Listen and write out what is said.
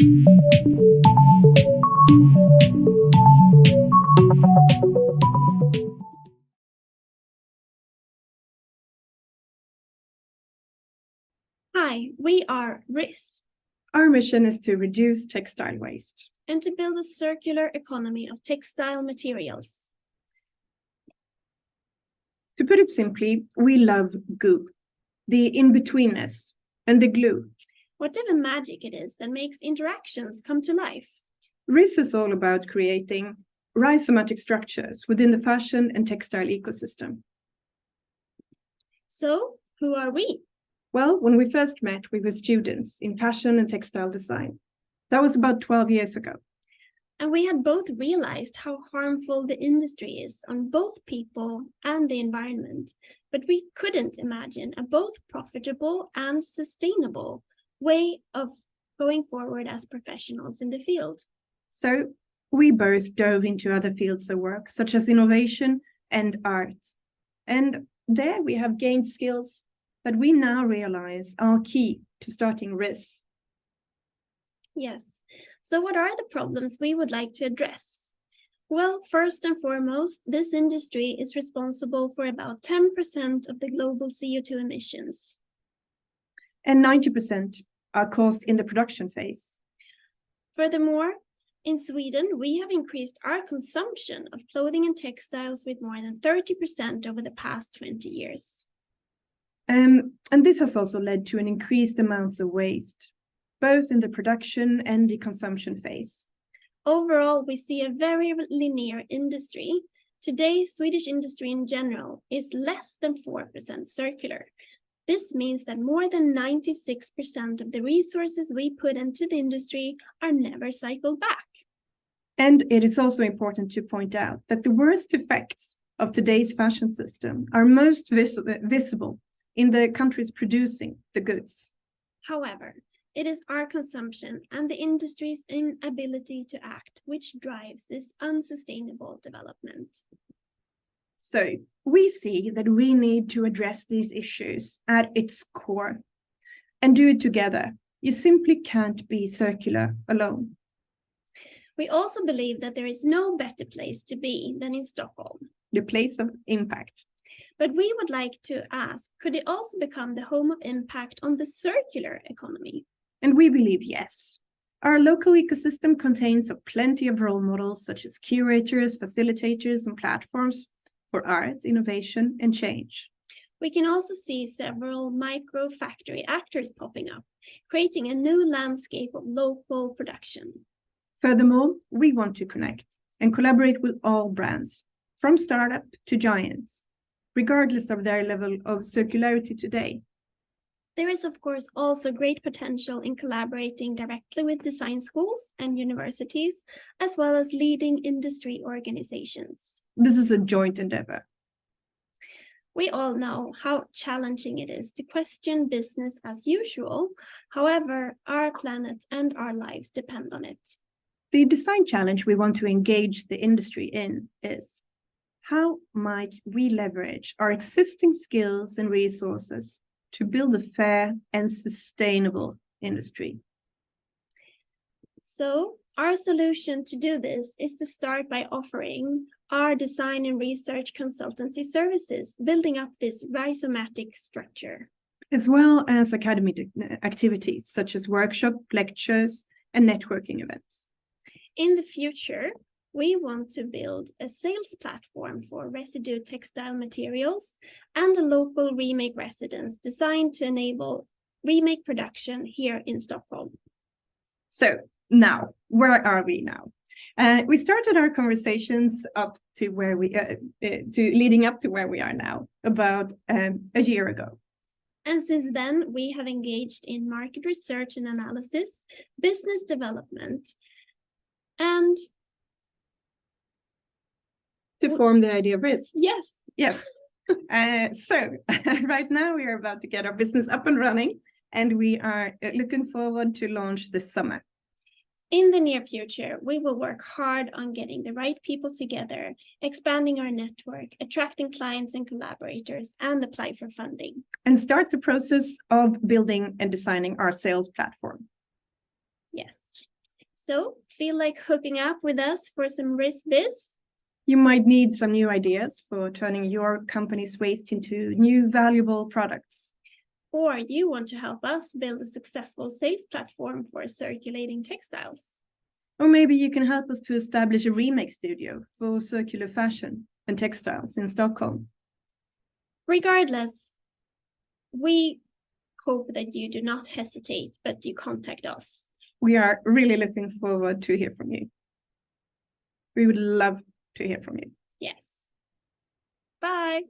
Hi, we are RHÍZ. Our mission is to reduce textile waste and to build a circular economy of textile materials. To put it simply, we love goo, the in-betweenness, and the glue. Whatever magic it is that makes interactions come to life. RHÍZ is all about creating rhizomatic structures within the fashion and textile ecosystem. So, who are we? Well, when we first met, we were students in fashion and textile design. That was about 12 years ago. And we had both realized how harmful the industry is on both people and the environment, but we couldn't imagine a both profitable and sustainable way of going forward as professionals in the field. So we both dove into other fields of work, such as innovation and art. And there we have gained skills that we now realize are key to starting RHÍZ. Yes. So what are the problems we would like to address? Well, first and foremost, this industry is responsible for about 10% of the global CO2 emissions. And 90% are caused in the production phase. Furthermore, in Sweden, we have increased our consumption of clothing and textiles with more than 30% over the past 20 years. And this has also led to an increased amounts of waste, both in the production and the consumption phase. Overall, we see a very linear industry. Today, Swedish industry in general is less than 4% circular. This means that more than 96% of the resources we put into the industry are never cycled back. And it is also important to point out that the worst effects of today's fashion system are most visible in the countries producing the goods. However, it is our consumption and the industry's inability to act which drives this unsustainable development. So we see that we need to address these issues at its core and do it together. You simply can't be circular alone. We also believe that there is no better place to be than in Stockholm, the place of impact. But we would like to ask, could it also become the home of impact on the circular economy? And we believe yes. Our local ecosystem contains plenty of role models such as curators, facilitators, and platforms for art, innovation, and change. We can also see several micro factory actors popping up, creating a new landscape of local production. Furthermore, we want to connect and collaborate with all brands, from startup to giants, regardless of their level of circularity today. There is, of course, also great potential in collaborating directly with design schools and universities, as well as leading industry organizations. This is a joint endeavor. We all know how challenging it is to question business as usual. However, our planet and our lives depend on it. The design challenge we want to engage the industry in is: how might we leverage our existing skills and resources to build a fair and sustainable industry? So our solution to do this is to start by offering our design and research consultancy services, building up this rhizomatic structure. As well as academic activities such as workshop, lectures, and networking events. In the future, we want to build a sales platform for residue textile materials and a local remake residence designed to enable remake production here in Stockholm. So now, where are we now? We started our conversations up to where we, leading up to where we are now, about a year ago. And since then, we have engaged in market research and analysis, business development, and to form the idea of RHÍZ. Yes. Yes. So right now we are about to get our business up and running, and we are looking forward to launch this summer. In the near future, we will work hard on getting the right people together, expanding our network, attracting clients and collaborators, and apply for funding. And start the process of building and designing our sales platform. Yes. So feel like hooking up with us for some RHÍZ? You might need some new ideas for turning your company's waste into new valuable products. Or you want to help us build a successful sales platform for circulating textiles. Or maybe you can help us to establish a remake studio for circular fashion and textiles in Stockholm. Regardless, we hope that you do not hesitate, but you contact us. We are really looking forward to hear from you. We would love to hear from you. Yes. Bye.